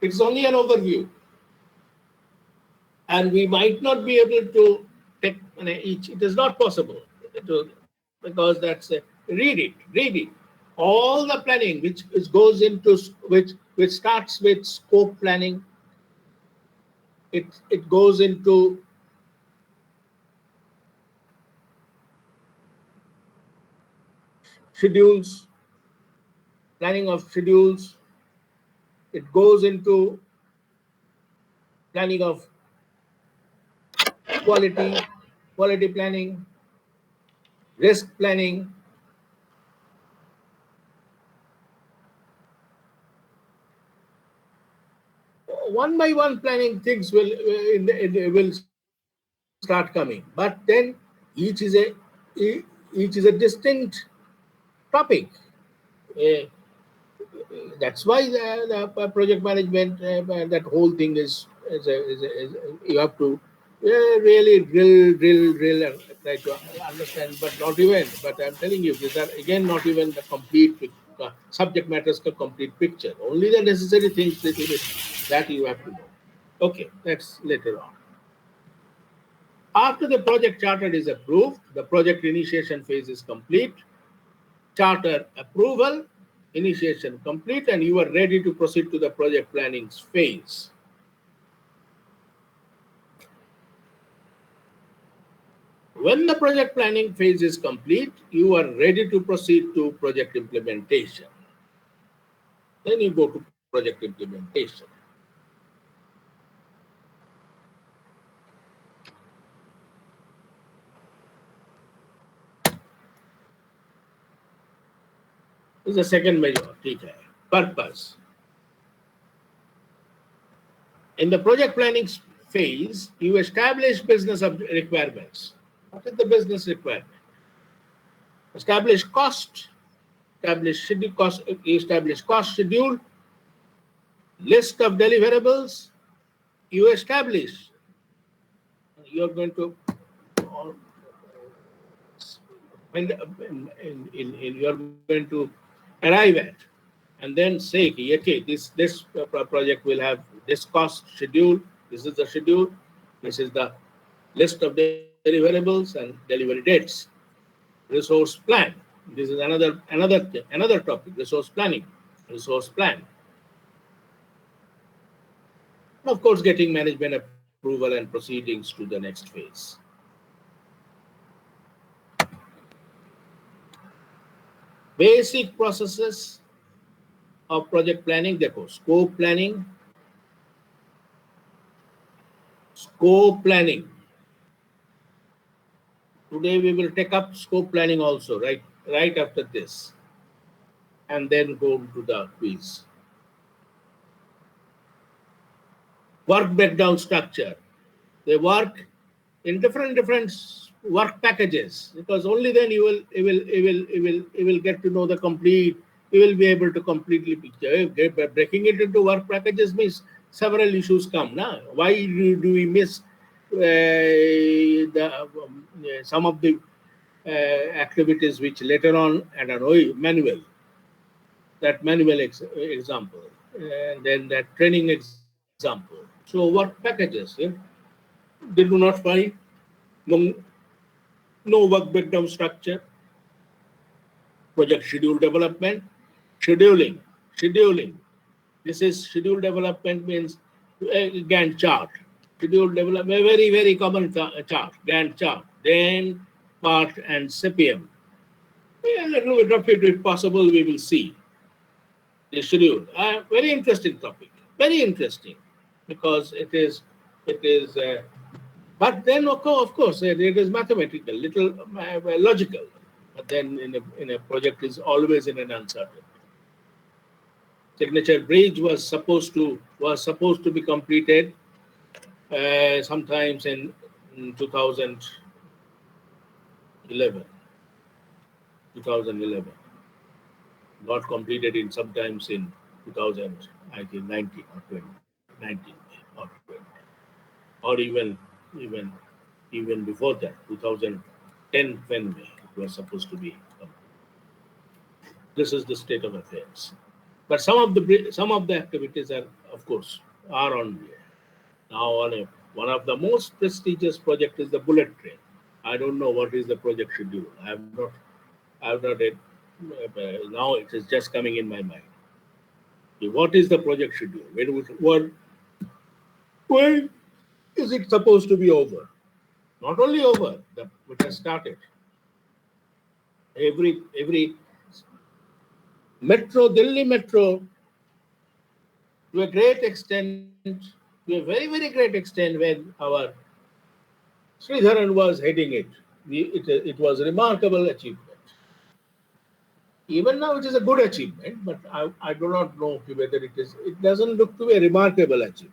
It's only an overview. And we might not be able to take each. It is not possible to, because that's read it. All the planning which goes into which starts with scope planning. It goes into schedules, planning of schedules. It goes into planning of quality planning, risk planning. One by one planning things will start coming, but then each is a distinct topic. Uh, that's why the project management, that whole thing is you have to really drill and try to understand, but not even. But I'm telling you, these are again not even the complete subject matters, the complete picture. Only the necessary things that you have to know. Okay, that's later on. After the project charter is approved, the project initiation phase is complete. Charter approval, initiation complete, and you are ready to proceed to the project planning phase. When the project planning phase is complete, you are ready to proceed to project implementation. Then you go to project implementation. This is the second major purpose. In the project planning phase, you establish business requirements. What is the business requirement? Establish cost, establish cost schedule, list of deliverables. You establish. You're going to you're going to arrive at, and then say, okay, this project will have this cost schedule. This is the schedule. This is the list of deliverables and delivery dates. Resource plan. This is another topic. Resource planning. Resource plan. And of course, getting management approval and proceedings to the next phase. Basic processes of project planning. देखो, scope planning. Scope planning. Today we will take up scope planning also, right after this, and then go to the quiz. Work breakdown structure. They work in different work packages, because only then you will get to know the complete. You will be able to completely picture. Breaking it into work packages means several issues come. Now, why do we miss some of the activities which later on and manual? That manual example, and then that training example. So work packages. They do not find no work breakdown structure. Project schedule development, scheduling. This is schedule development means Gantt chart. Schedule development, very common chart, Gantt chart. Then part and CPM. A little bit of it, if possible, we will see the schedule. Very interesting topic. Very interesting, because it is. But then, of course, it is mathematical, little logical. But then, in a project, is always in an uncertainty. Signature bridge was supposed to be completed sometimes in 2011. Got completed in sometimes in 2019 or 2019 or 20, or even before that, 2010 when it was supposed to be completed. This is the state of affairs. But some of the activities are of course, are on way. Now, one of the most prestigious project is the bullet train. I don't know what is the project schedule. I have not yet, now it is just coming in my mind. What is the project schedule? When is it supposed to be over? Not only over, it has started. Every metro, Delhi metro, to a great extent, to a very great extent, when our Sridharan was heading it, it was a remarkable achievement. Even now, it is a good achievement, but I do not know whether it is. It doesn't look to be a remarkable achievement.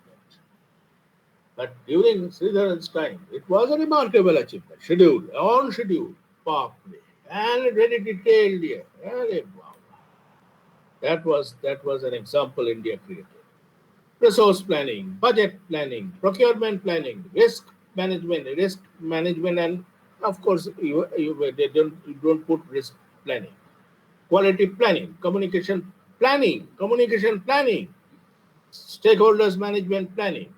But during Sridharan's time, it was a remarkable achievement. Scheduled, on schedule, pathway, and very detailed here. Wow. That was an example India created. Resource planning, budget planning, procurement planning, risk management, and of course, they don't put risk planning. Quality planning, communication planning, stakeholders management planning,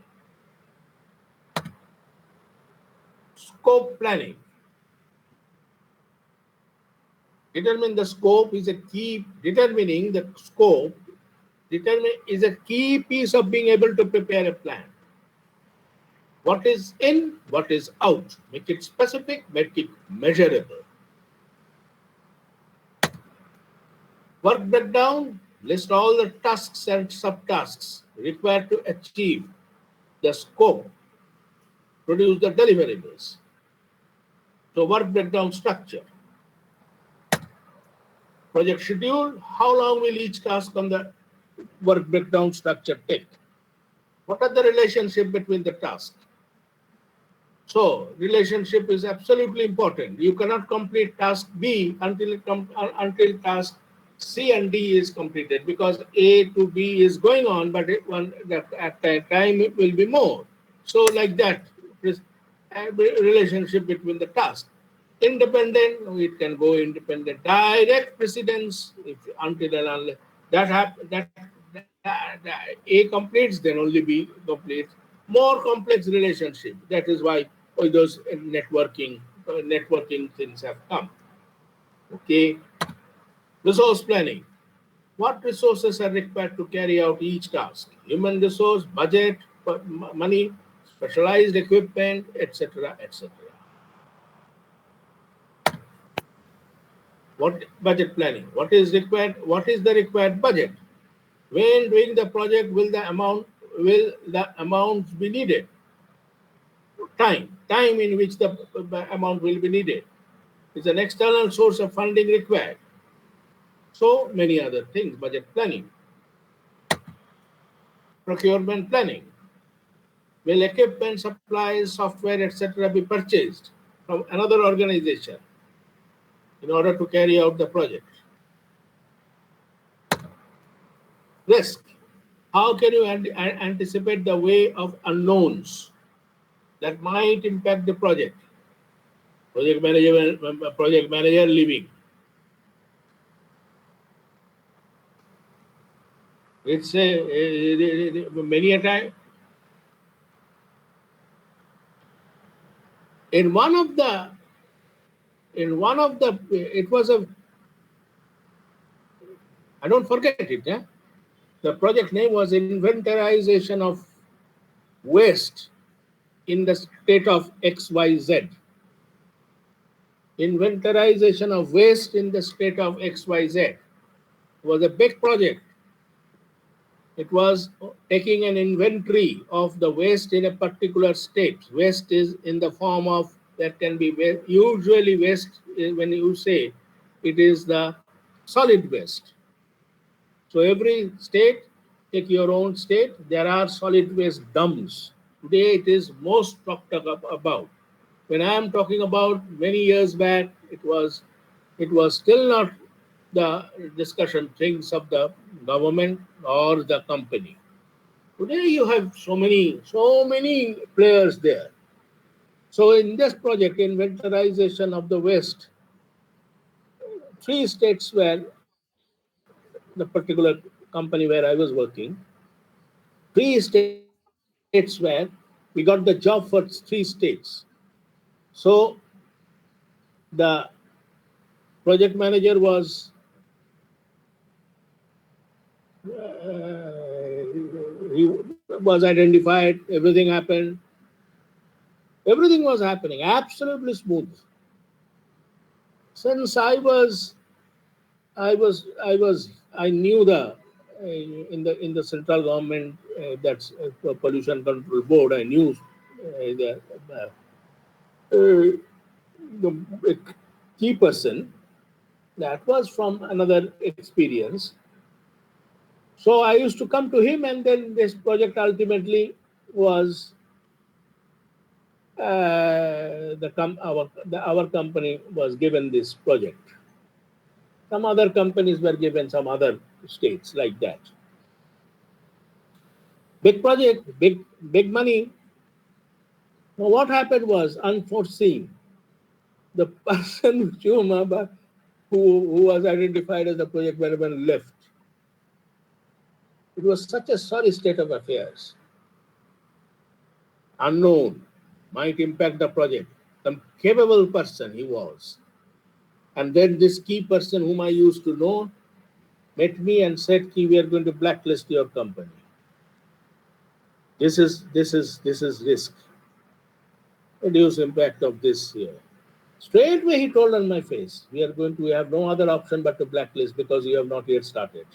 scope planning. Determining the scope is a key piece of being able to prepare a plan. What is in, what is out. Make it specific, make it measurable. Work breakdown, list all the tasks and subtasks required to achieve the scope, produce the deliverables. So work breakdown structure. Project schedule, how long will each task on the work breakdown structure take? What are the relationship between the tasks? So relationship is absolutely important. You cannot complete task B until task C and D is completed, because A to B is going on, but at that time it will be more. So like that, relationship between the tasks. Independent, it can go independent. Direct precedence, until and unless that A completes, then only B completes. More complex relationship. That is why all those networking things have come. Okay. Resource planning. What resources are required to carry out each task? Human resource, budget, money, specialized equipment, etc., etc. What budget planning? What is required? What is the required budget? When doing the project will the amounts be needed? Time in which the amount will be needed. Is an external source of funding required? So many other things. Budget planning. Procurement planning. Will equipment, supplies, software, etc. be purchased from another organization in order to carry out the project? Risk. How can you anticipate the way of unknowns that might impact the project? Project manager leaving. It's many a time. In one of the, it was I don't forget it. Yeah? The project name was Inventorization of Waste in the state of XYZ. Inventorization of waste in the state of XYZ. It was a big project. It was taking an inventory of the waste in a particular state. Waste is in the form of, that can be usually waste, when you say it is the solid waste. So every state, take your own state, there are solid waste dumps. Today it is most talked about. When I am talking about many years back, it was still not the discussion things of the government or the company. Today you have so many players there. So in this project, inventorization of the waste, 3 states were the particular company where I was working. 3 states where we got the job for 3 states. So the project manager was he was identified. Everything happened. Everything was happening absolutely smooth. Since I knew the in the central government, that's pollution control board. I knew the key person that was from another experience. So I used to come to him, and then this project ultimately was our company was given this project. Some other companies were given some other states like that. Big project, big money. Now what happened was unforeseen. The person who was identified as the project manager left. It was such a sorry state of affairs. Unknown, might impact the project. The capable person he was. And then this key person whom I used to know met me and said, we are going to blacklist your company. This is risk. Reduce impact of this here. Straightway he told on my face, we have no other option but to blacklist because you have not yet started.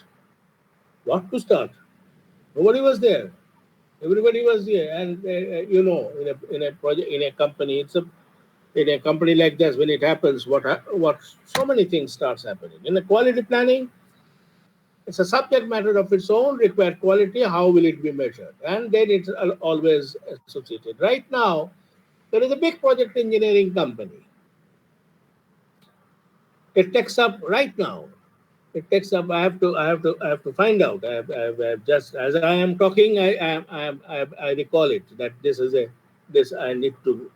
What to start? Nobody was there. Everybody was there, and in a project, in a company, in a company like this, when it happens, what so many things starts happening. In the quality planning, it's a subject matter of its own. Required quality, how will it be measured? And then it's always associated. Right now, there is a big project engineering company. It takes up right now. It takes up. I have to find out. I have just as I am talking, I recall it that this I need to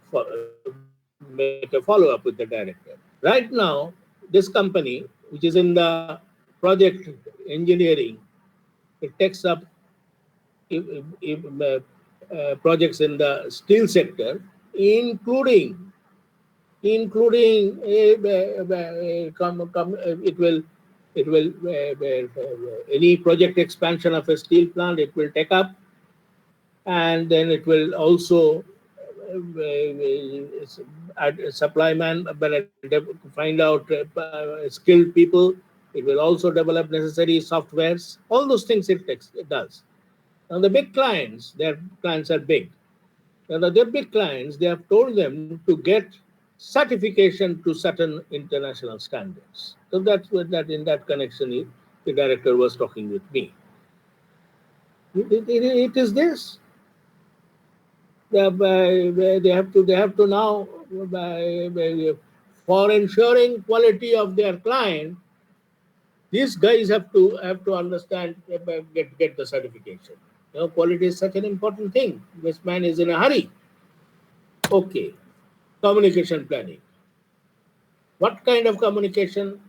make a follow up with the director. Right now, this company, which is in the project engineering, it takes up projects in the steel sector, including it will any project expansion of a steel plant it will take up, and then it will also supply man find out skilled people. It will also develop necessary softwares. All those things it does. Now the big clients, their clients are big. Now their big clients, they have told them to get certification to certain international standards. So that's what that in that connection the director was talking with me. It is this. They have to now for ensuring quality of their client. These guys have to understand get the certification. Quality is such an important thing. This man is in a hurry. Okay, communication planning. What kind of communication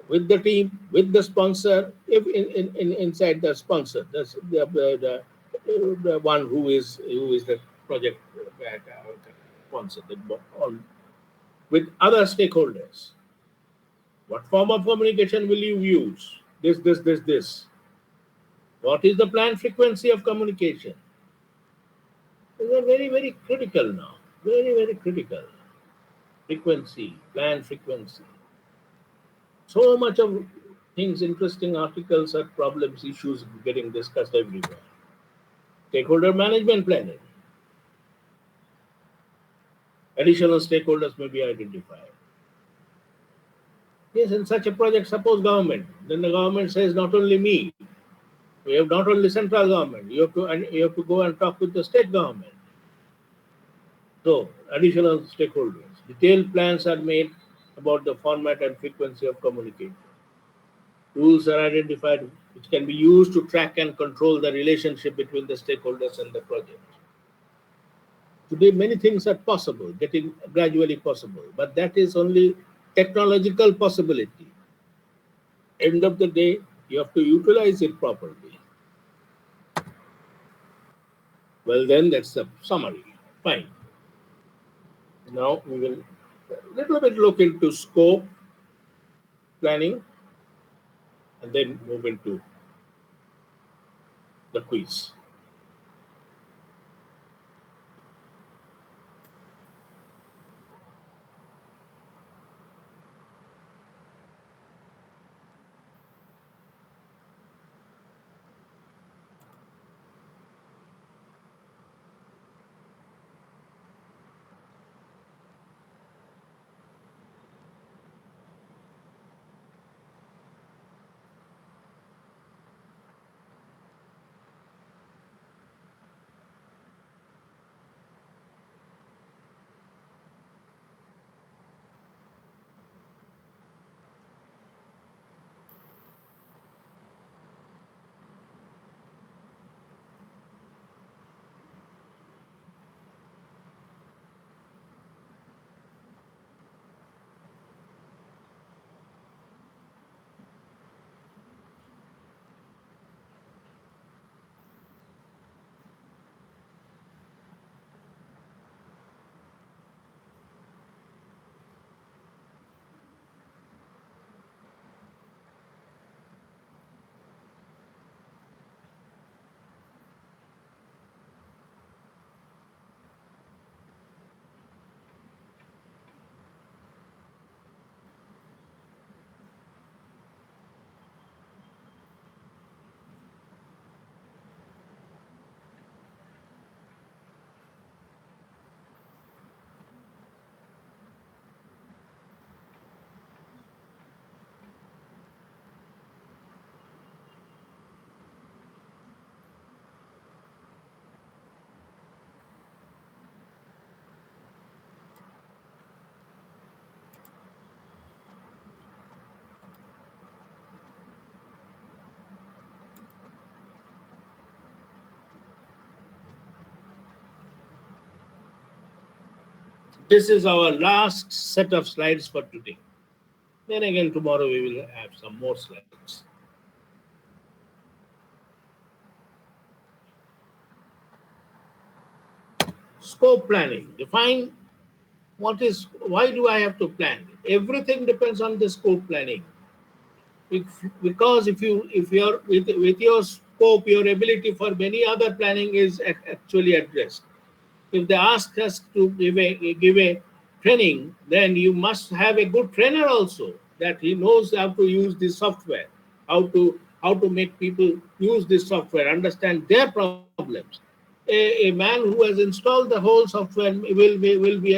with the team, with the sponsor, if inside the sponsor, the one who is the project sponsor, with other stakeholders. What form of communication will you use? This. What is the planned frequency of communication? These are very, very critical now. Very, very critical. Frequency, planned frequency. So much of things, interesting articles or problems, issues getting discussed everywhere. Stakeholder management planning. Additional stakeholders may be identified. Yes, in such a project, suppose government. Then the government says not only me. We have not only central government. You have to go and talk with the state government. So additional stakeholders. Detailed plans are made about the format and frequency of communication. Rules are identified which can be used to track and control the relationship between the stakeholders and the project. Today, many things are possible, getting gradually possible, but that is only technological possibility. End of the day, you have to utilize it properly. Well, then that's the summary. Fine. Now we will a little bit look into scope planning and then move into the quiz. This is our last set of slides for today. Then again, tomorrow we will have some more slides. Scope planning. Define why do I have to plan? Everything depends on the scope planning. Because if you're with your scope, your ability for many other planning is actually addressed. If they ask us to give a training, then you must have a good trainer also, that he knows how to use this software, how to make people use this software, understand their problems. A man who has installed the whole software will be maybe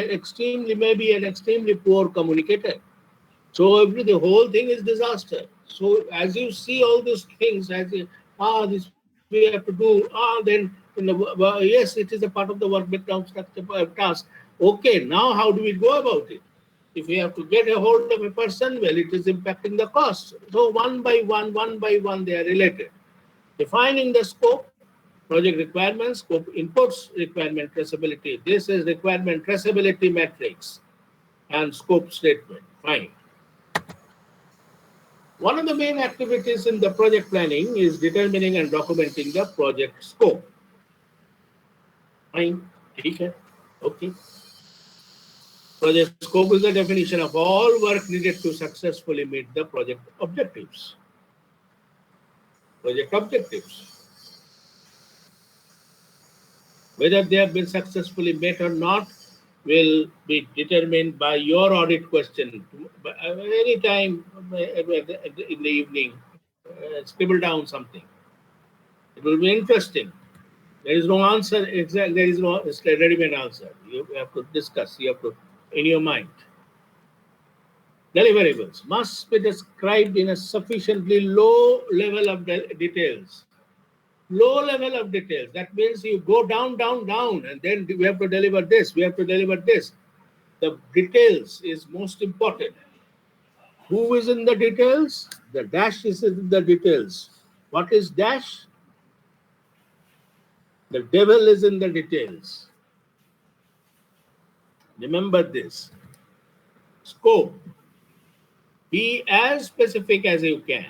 an extremely poor communicator. So the whole thing is disaster. So as you see all these things, this we have to do, yes, it is a part of the work breakdown structure task. Okay, now how do we go about it? If we have to get a hold of a person, well, it is impacting the cost. So one by one, they are related. Defining the scope, project requirements, scope inputs, requirement traceability. This is requirement traceability matrix and scope statement. Fine. One of the main activities in the project planning is determining and documenting the project scope. Fine. Okay. Project scope is the definition of all work needed to successfully meet the project objectives. Project objectives. Whether they have been successfully met or not will be determined by your audit question. Any time in the evening, scribble down something. It will be interesting. There is no answer. There is no ready-made answer. You have to discuss. You have to, in your mind. Deliverables must be described in a sufficiently low level of details. Low level of details. That means you go down, and then we have to deliver this. We have to deliver this. The details is most important. Who is in the details? The dash is in the details. What is dash? The devil is in the details. Remember this. Scope. Be as specific as you can.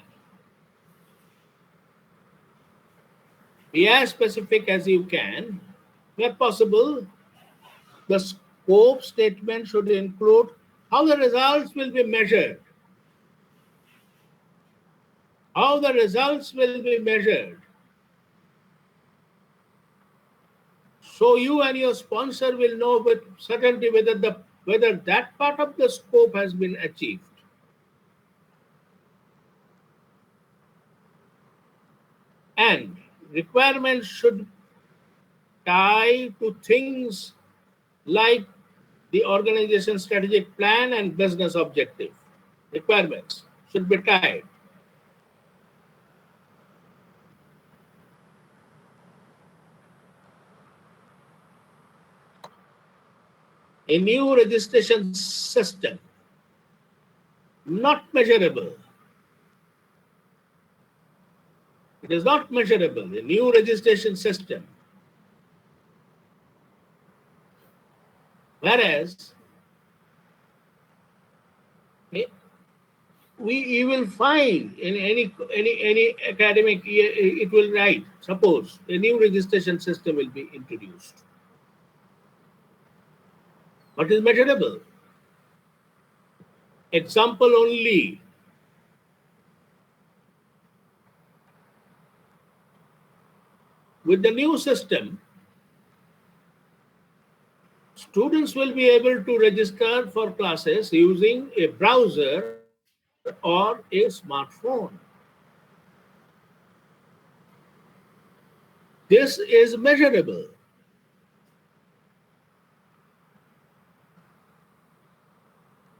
Be as specific as you can. where possible, the scope statement should include how the results will be measured. How the results will be measured. So you and your sponsor will know with certainty whether that part of the scope has been achieved. And requirements should tie to things like the organization strategic plan and business objective. Requirements should be tied. A new registration system, not measurable. It is not measurable. A new registration system. Whereas you will find in any academic year, it will write, suppose a new registration system will be introduced. What is measurable? Example only. With the new system, students will be able to register for classes using a browser or a smartphone. This is measurable.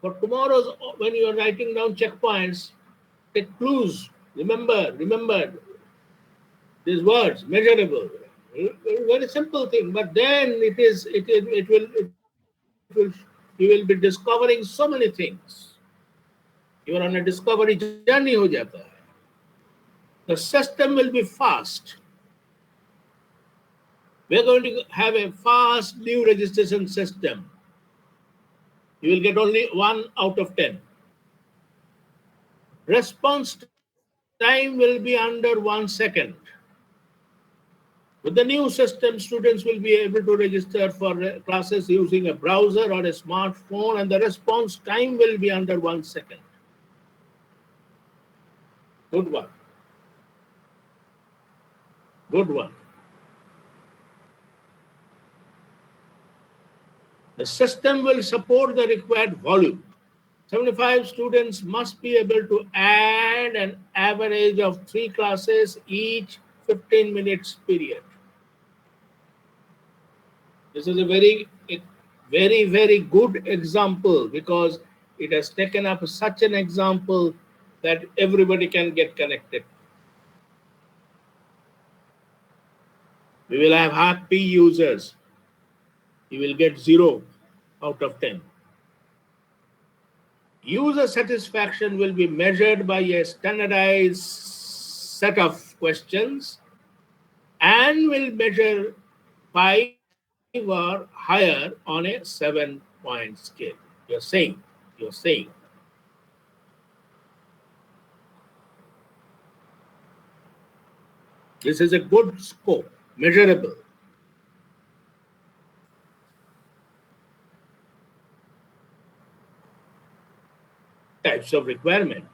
For tomorrow's, when you are writing down checkpoints, take clues. Remember these words, measurable. Very simple thing, but then you will be discovering so many things. You are on a discovery journey ho jata hai. The system will be fast. We are going to have a fast new registration system. You will get only 1 out of 10. Response time will be under 1 second. With the new system, students will be able to register for classes using a browser or a smartphone, and the response time will be under 1 second. Good one. Good one. The system will support the required volume. 75 students must be able to add an average of 3 classes each 15 minutes period. This is a very good example because it has taken up such an example that everybody can get connected. We will have happy users. You will get 0 out of 10. User satisfaction will be measured by a standardized set of questions and will measure 5 or higher on a 7-point scale. You're saying. This is a good scope, measurable. Types of requirement.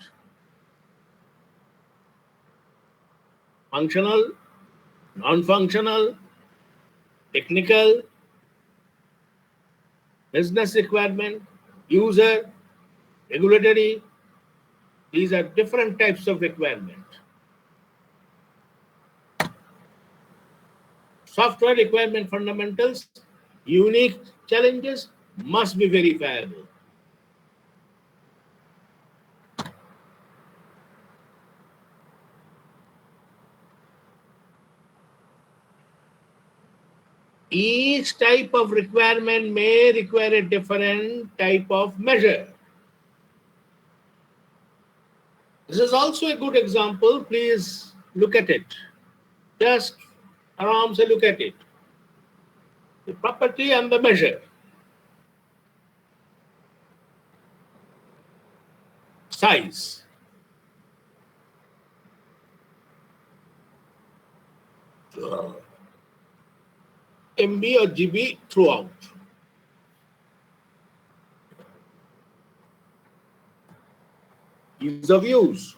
Functional, non-functional, technical, business requirement, user, regulatory. These are different types of requirement. Software requirement fundamentals, unique challenges must be verifiable. Each type of requirement may require a different type of measure. This is also a good example. Please look at it. Just aram se look at it. The property and the measure. Size. MB or GB throughout. Ease of use.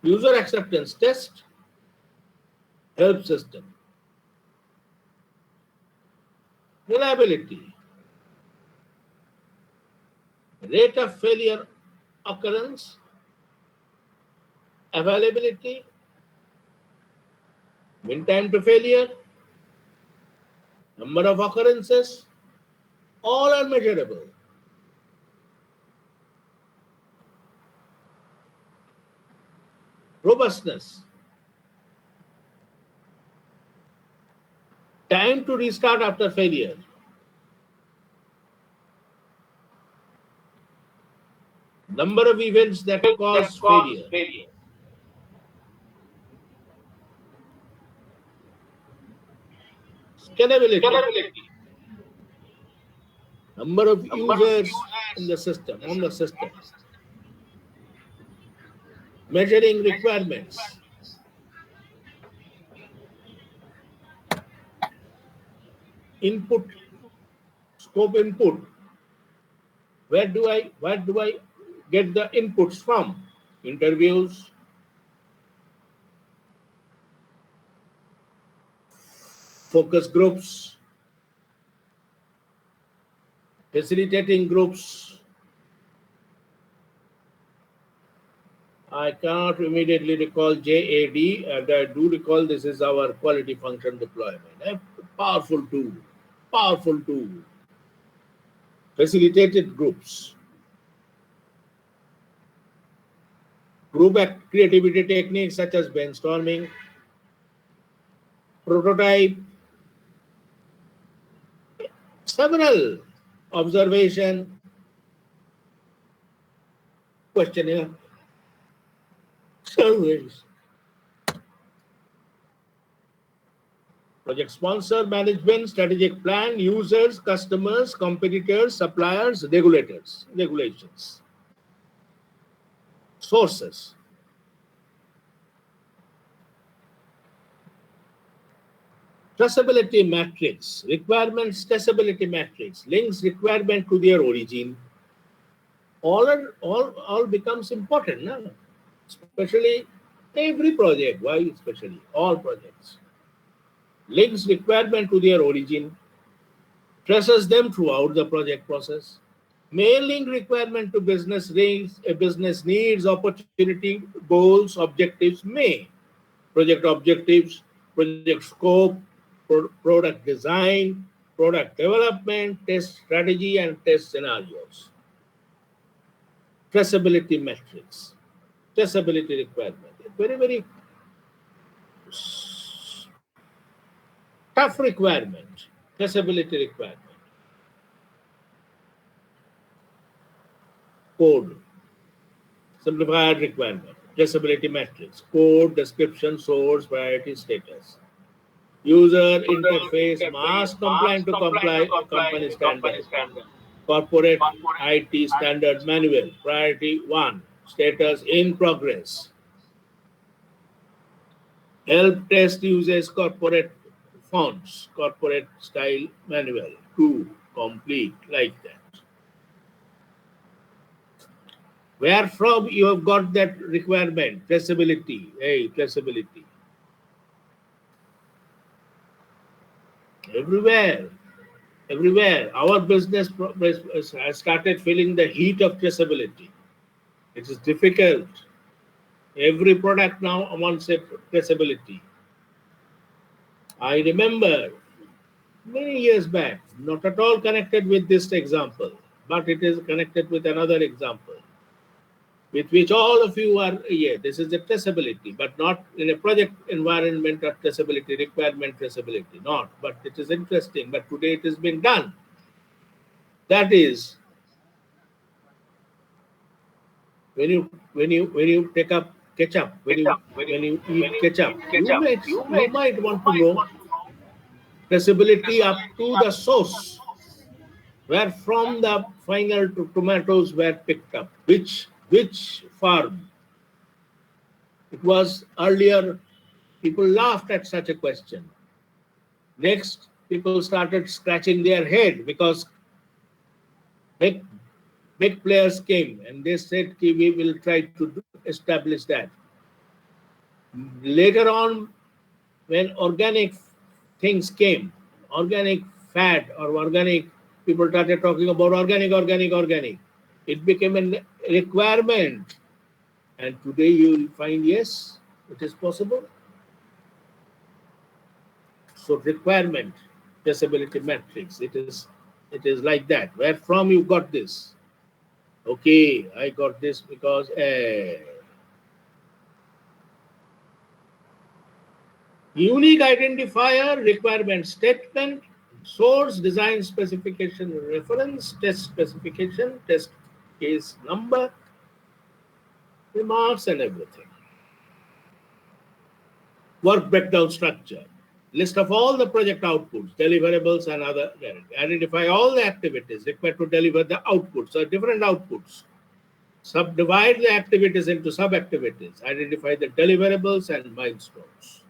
User acceptance test. Help system. Reliability. Rate of failure occurrence. Availability. Mean time to failure. Number of occurrences. All are measurable. Robustness. Time to restart after failure. Number of events that cause failure. Scalability. Number of users in the system, on the system. Measuring requirements. Input, scope input. Where do I get the inputs from? Interviews, focus groups, facilitating groups. I cannot immediately recall JAD, and I do recall this is our quality function deployment. A powerful tool, powerful tool. Facilitated groups. Group creativity techniques such as brainstorming, prototype, several observation, questionnaire, surveys. Project sponsor, management, strategic plan, users, customers, competitors, suppliers, regulators, regulations. Sources. Traceability matrix, requirements, traceability matrix, links requirement to their origin. All becomes important, no? Especially every project. Why especially? All projects. Links requirement to their origin, traces them throughout the project process. May link requirement to business needs, opportunity, goals, objectives, may. Project objectives, project scope, product design, product development, test strategy, and test scenarios. Traceability metrics, traceability requirement. Very, very tough requirement, traceability requirement. Code, simplified requirement, traceability metrics, code, description, source, priority, status. User interface must comply to company standard. Corporate IT standard manual, priority 1, status in progress. Help test uses corporate fonts, corporate style manual, 2, complete, like that. Where from you have got that requirement? Traceability. Hey, traceability. Everywhere. Everywhere. Our business has started feeling the heat of traceability. It is difficult. Every product now wants a traceability. I remember many years back, not at all connected with this example, but it is connected with another example, with which all of you are, this is the traceability, but not in a project environment of traceability, requirement traceability, not. But it is interesting, but today it is being done. That is, when you take up ketchup, when you eat ketchup, you might want to know traceability up to the source, where from the final tomatoes were picked up, which farm. It was earlier People laughed at such a question. Next, people started scratching their head because big, big players came and they said, we will try to establish that. Later on, when organic things came, organic fat or organic, people started talking about organic. It became a requirement. And today you will find, yes, it is possible. So requirement, traceability matrix, it is like that. Where from you got this? Okay, I got this because unique identifier, requirement statement, source, design specification, reference, test specification, test case number, remarks, and everything. Work breakdown structure. List of all the project outputs, deliverables, and other. Identify all the activities required to deliver the outputs or different outputs. Subdivide the activities into sub-activities. Identify the deliverables and milestones.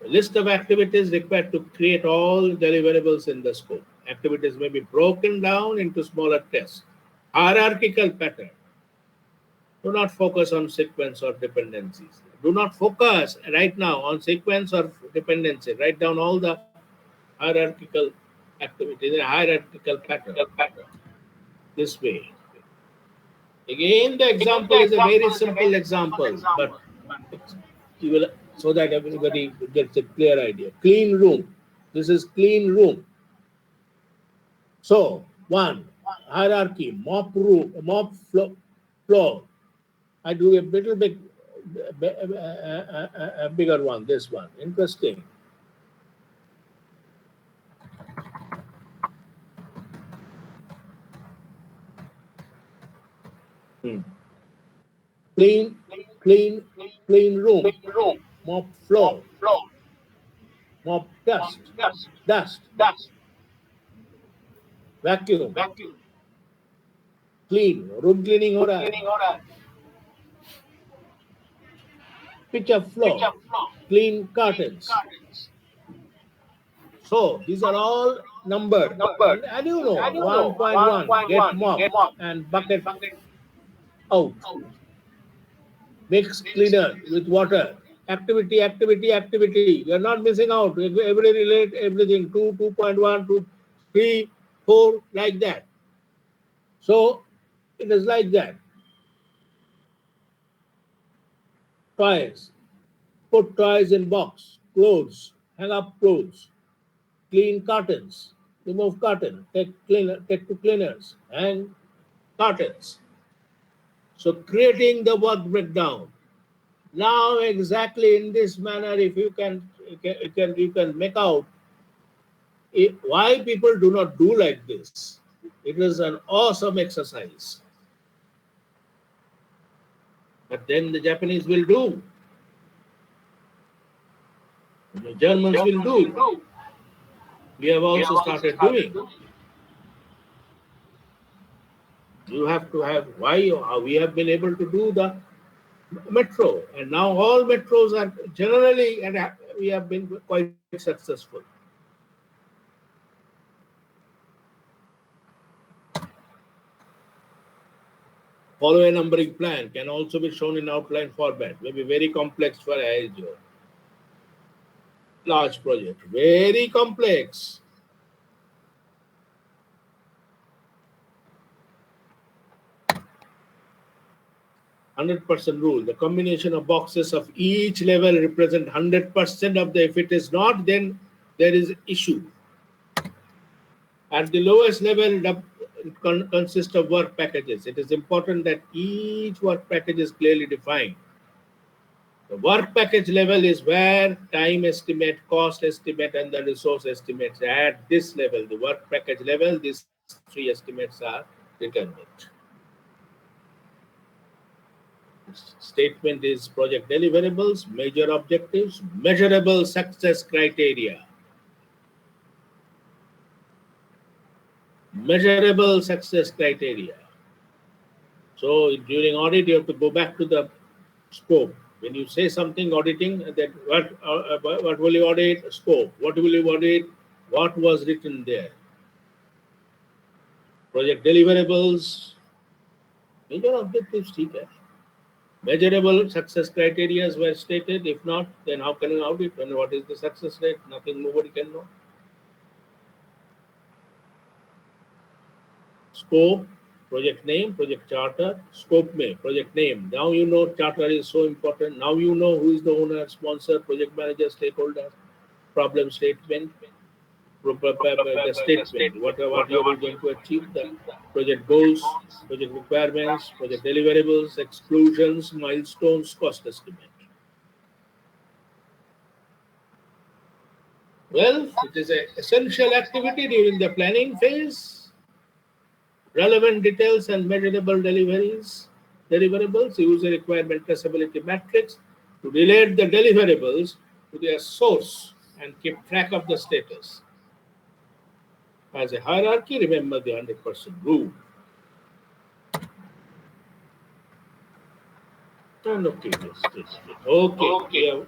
A list of activities required to create all deliverables in the scope. Activities may be broken down into smaller tests. Hierarchical pattern. Do not focus on sequence or dependencies. Do not focus right now on sequence or dependency. Write down all the hierarchical activities, a hierarchical pattern. This way. Again, the example is a very simple example, but you will, so that everybody gets a clear idea. Clean room. This is clean room. So, one, hierarchy, mop room, mop floor. I do a little bit a bigger one, this one. Interesting. Clean room, mop floor, mop dust, vacuum, clean, room cleaning हो रहा है. Pitch up floor, clean curtains. So these are all numbered. And you know, 1.1, get mop and bucket out. Mix cleaner with water. Activity. You are not missing out. Every relate everything. 2, 2.1, 2, 3, 4, like that. So it is like that. Toys. Put toys in box. Clothes. Hang up clothes. Clean curtains. Remove curtain. Take to cleaners. Hang curtains. So creating the work breakdown. Now exactly in this manner, if you can make out why people do not do like this. It is an awesome exercise. But then the Japanese will do. The Germans will do. We have also started doing. You have to have how we have been able to do the metro, and now all metros are generally, and we have been quite successful. Follow a numbering plan can also be shown in outline format. May be very complex for ISO. Large project, very complex. %% rule. The combination of boxes of each level represent 100% of the. If it is not, then there is issue. At the lowest level, it consists of work packages. It is important that each work package is clearly defined. The work package level is where time estimate, cost estimate, and the resource estimates. At this level, the work package level, these 3 estimates are determined. Statement is project deliverables, major objectives, measurable success criteria. Measurable success criteria. So during audit, you have to go back to the scope. When you say something auditing, that what will you audit? Scope. What will you audit? What was written there? Project deliverables, major objectives, ठीक है. Measurable success criteria were stated. If not, then how can you audit? And what is the success rate? Nothing, nobody can know. Scope, project name, project charter, scope में, project name. Now you know charter is so important. Now you know who is the owner, sponsor, project manager, stakeholder, problem statement, the statement, what you are going to achieve, the project goals, project requirements, project deliverables, exclusions, milestones, cost estimate. Well, it is an essential activity during the planning phase. Relevant details and measurable deliverables use a requirement traceability matrix to relate the deliverables to their source and keep track of the status. As a hierarchy, remember the 100% rule. And okay, yes. Okay.